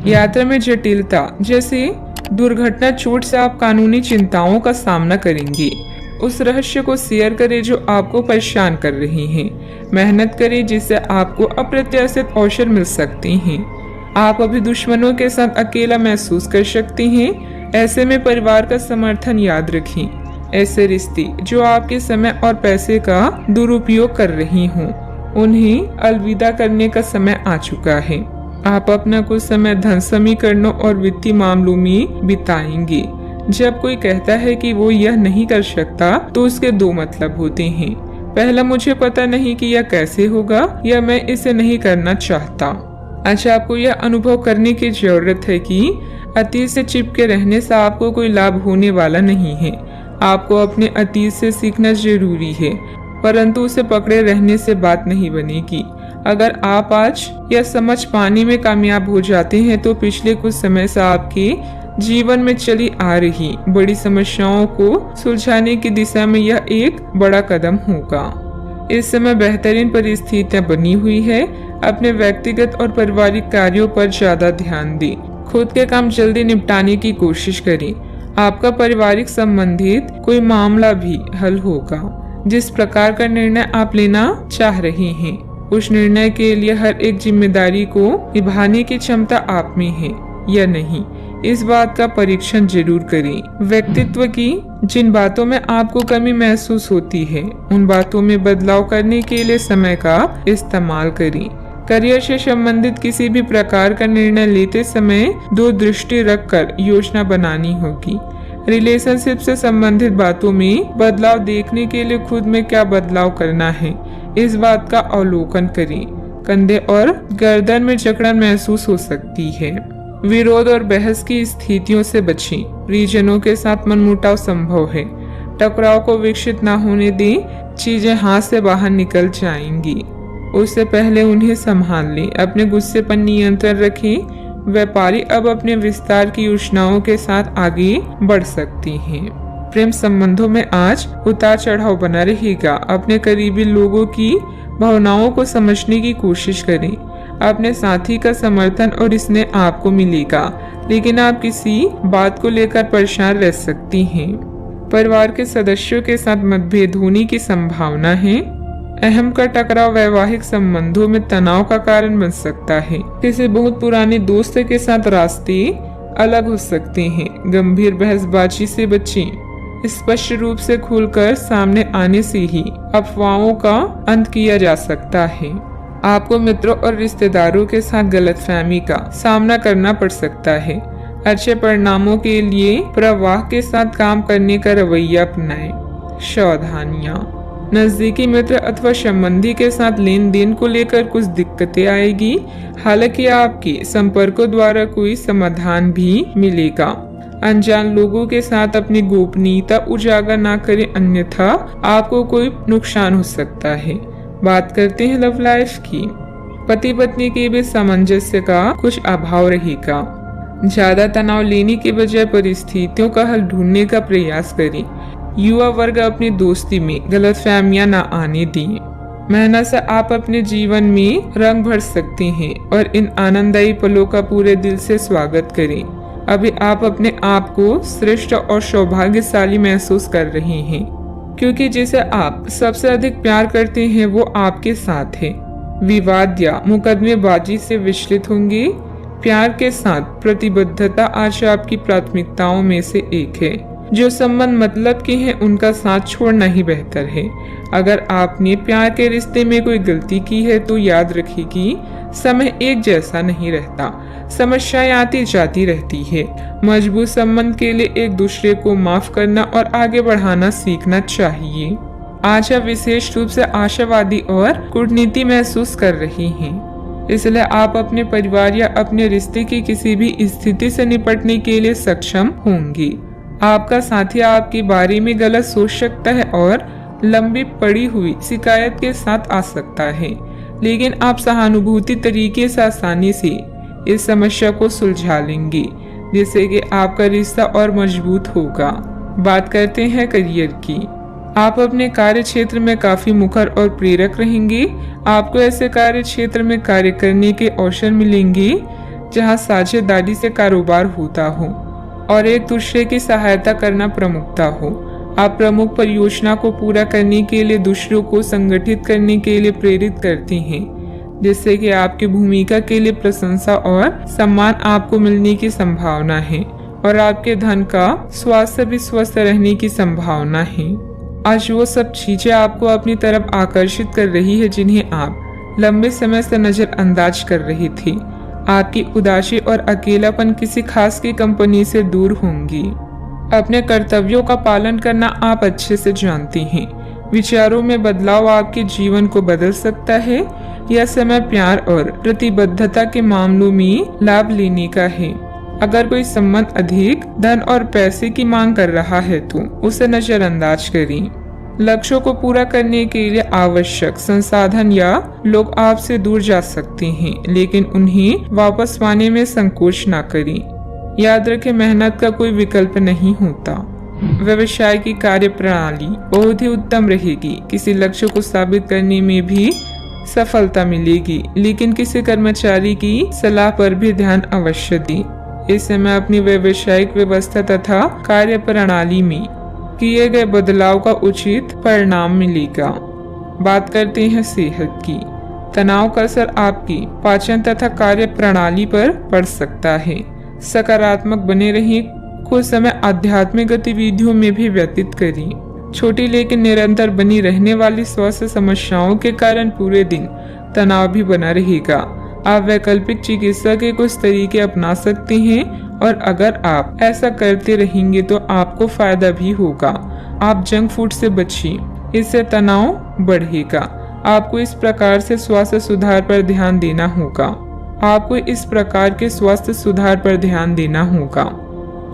यात्रा में जटिलता जैसे दुर्घटना चोट से आप कानूनी चिंताओं का सामना करेंगे। उस रहस्य को शेयर करें जो आपको परेशान कर रही हैं। मेहनत करें जिससे आपको अप्रत्याशित अवसर मिल सकते हैं। आप अभी दुश्मनों के साथ अकेला महसूस कर सकते हैं। ऐसे में परिवार का समर्थन याद रखें। ऐसे रिश्ते जो आपके समय और पैसे का दुरुपयोग कर रही हों, उन्हें अलविदा करने का समय आ चुका है। आप अपना कुछ समय धन समीकरणों और वित्तीय मामलों में बिताएंगे। जब कोई कहता है कि वो यह नहीं कर सकता तो उसके दो मतलब होते हैं। पहला, मुझे पता नहीं कि यह कैसे होगा, या मैं इसे नहीं करना चाहता। अच्छा, आपको यह अनुभव करने की जरूरत है कि अतीत से चिपके रहने से आपको कोई लाभ होने वाला नहीं है। आपको अपने अतीत से सीखना जरूरी है, परंतु उसे पकड़े रहने से बात नहीं बनेगी। अगर आप आज यह समझ पाने में कामयाब हो जाते हैं तो पिछले कुछ समय से आपके जीवन में चली आ रही बड़ी समस्याओं को सुलझाने की दिशा में यह एक बड़ा कदम होगा। इस समय बेहतरीन परिस्थितियां बनी हुई है। अपने व्यक्तिगत और पारिवारिक कार्यों पर ज्यादा ध्यान दें। खुद के काम जल्दी निपटाने की कोशिश करें। आपका पारिवारिक संबंधित कोई मामला भी हल होगा। जिस प्रकार का निर्णय आप लेना चाह रहे हैं, उस निर्णय के लिए हर एक जिम्मेदारी को निभाने की क्षमता आप में है या नहीं, इस बात का परीक्षण जरूर करें। व्यक्तित्व की जिन बातों में आपको कमी महसूस होती है, उन बातों में बदलाव करने के लिए समय का इस्तेमाल करें। करियर से संबंधित किसी भी प्रकार का निर्णय लेते समय दो दृष्टि रखकर योजना बनानी होगी। रिलेशनशिप से संबंधित बातों में बदलाव देखने के लिए खुद में क्या बदलाव करना है, इस बात का अवलोकन करें। कंधे और गर्दन में जकड़न महसूस हो सकती है। विरोध और बहस की स्थितियों से बचें। परिजनों के साथ मनमुटाव संभव है। टकराव को विकसित न होने दें। चीजें हाथ से बाहर निकल जाएंगी, उससे पहले उन्हें संभाल लें। अपने गुस्से पर नियंत्रण रखें। व्यापारी अब अपने विस्तार की योजनाओं के साथ आगे बढ़ सकते हैं। प्रेम संबंधों में आज उतार चढ़ाव बना रहेगा। अपने करीबी लोगों की भावनाओं को समझने की कोशिश करें। अपने साथी का समर्थन और स्नेह आपको मिलेगा, लेकिन आप किसी बात को लेकर परेशान रह सकती हैं। परिवार के सदस्यों के साथ मतभेद होने की संभावना है। अहम का टकराव वैवाहिक संबंधों में तनाव का कारण बन सकता है। किसी बहुत पुराने दोस्त के साथ रास्ते अलग हो सकते हैं। गंभीर बहसबाजी से बचें। स्पष्ट रूप से खुलकर सामने आने से ही अफवाहों का अंत किया जा सकता है। आपको मित्रों और रिश्तेदारों के साथ गलतफहमी का सामना करना पड़ सकता है। अच्छे परिणामों के लिए प्रवाह के साथ काम करने का रवैया अपनाएं। सावधानियां, नजदीकी मित्र अथवा संबंधी के साथ लेन देन को लेकर कुछ दिक्कतें आएगी। हालांकि आपके संपर्कों द्वारा कोई समाधान भी मिलेगा। अनजान लोगों के साथ अपनी गोपनीयता उजागर ना करें, अन्यथा आपको कोई नुकसान हो सकता है। बात करते हैं लव लाइफ की। पति पत्नी के बीच सामंजस्य का कुछ अभाव रहेगा। ज्यादा तनाव लेने के बजाय परिस्थितियों का हल ढूंढने का प्रयास करें। युवा वर्ग अपनी दोस्ती में गलतफहमियां न आने दें। मेहनत से आप अपने जीवन में रंग भर सकते हैं और इन आनंददायी पलों का पूरे दिल से स्वागत करें। अभी आप अपने आप को श्रेष्ठ और सौभाग्यशाली महसूस कर रहे हैं, क्योंकि जिसे आप सबसे अधिक प्यार करते हैं वो आपके साथ है। विवाद या मुकदमेबाजी से विचलित होंगे। प्यार के साथ प्रतिबद्धता आज आपकी प्राथमिकताओं में से एक है। जो संबंध मतलब के हैं उनका साथ छोड़ना ही बेहतर है। अगर आपने प्यार के रिश्ते में कोई गलती की है तो याद रखिए कि समय एक जैसा नहीं रहता। समस्याएं आती जाती रहती है। मजबूत संबंध के लिए एक दूसरे को माफ करना और आगे बढ़ाना सीखना चाहिए। आज आप विशेष रूप से आशावादी और कूटनीति महसूस कर रही हैं, इसलिए आप अपने परिवार या अपने रिश्ते की किसी भी स्थिति से निपटने के लिए सक्षम होंगी। आपका साथी आपके बारे में गलत सोच सकता है और लंबी पड़ी हुई शिकायत के साथ आ सकता है, लेकिन आप सहानुभूति तरीके से आसानी से इस समस्या को सुलझा लेंगे, जिससे कि आपका रिश्ता और मजबूत होगा। बात करते हैं करियर की। आप अपने कार्य क्षेत्र में काफी मुखर और प्रेरक रहेंगे। आपको ऐसे कार्य क्षेत्र में कार्य करने के अवसर मिलेंगे जहां साझेदारी से कारोबार होता हो और एक दूसरे की सहायता करना प्रमुखता हो। आप प्रमुख परियोजना को पूरा करने के लिए दूसरों को संगठित करने के लिए प्रेरित करती हैं, जिससे कि आपकी भूमिका के लिए प्रशंसा और सम्मान आपको मिलने की संभावना है और आपके धन का स्वास्थ्य भी स्वस्थ रहने की संभावना है। आज वो सब चीजें आपको अपनी तरफ आकर्षित कर रही है जिन्हें आप लंबे समय से नजरअंदाज कर रही थी। आपकी उदासी और अकेलापन किसी खास की कंपनी से दूर होंगी। अपने कर्तव्यों का पालन करना आप अच्छे से जानती हैं। विचारों में बदलाव आपके जीवन को बदल सकता है। यह समय प्यार और प्रतिबद्धता के मामलों में लाभ लेने का है। अगर कोई संबंध अधिक धन और पैसे की मांग कर रहा है तो उसे नजरअंदाज करें। लक्ष्यों को पूरा करने के लिए आवश्यक संसाधन या लोग आपसे दूर जा सकते हैं, लेकिन उन्हें वापस पाने में संकोच न करें। याद रखें, मेहनत का कोई विकल्प नहीं होता। व्यवसाय की कार्य प्रणाली बहुत ही उत्तम रहेगी। किसी लक्ष्य को साबित करने में भी सफलता मिलेगी, लेकिन किसी कर्मचारी की सलाह पर भी ध्यान अवश्य दें। इस समय अपनी व्यावसायिक व्यवस्था तथा कार्य प्रणाली में किए गए बदलाव का उचित परिणाम मिलेगा। बात करते हैं सेहत की। तनाव का असर आपकी पाचन तथा कार्य प्रणाली पर पड़ सकता है। सकारात्मक बने रहें। कुछ समय आध्यात्मिक गतिविधियों में भी व्यतीत करें। छोटी लेकिन निरंतर बनी रहने वाली स्वास्थ्य समस्याओं के कारण पूरे दिन तनाव भी बना रहेगा। आप वैकल्पिक चिकित्सा के कुछ तरीके अपना सकते हैं और अगर आप ऐसा करते रहेंगे तो आपको फायदा भी होगा। आप जंक फूड से बचिए, इससे तनाव बढ़ेगा। आपको इस प्रकार से स्वास्थ्य सुधार पर ध्यान देना होगा। आपको इस प्रकार के स्वास्थ्य सुधार पर ध्यान देना होगा।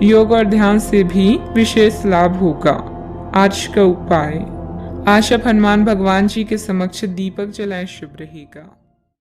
योग और ध्यान से भी विशेष लाभ होगा। आज का उपाय, आज आप हनुमान भगवान जी के समक्ष दीपक जलाएं, शुभ रहेगा।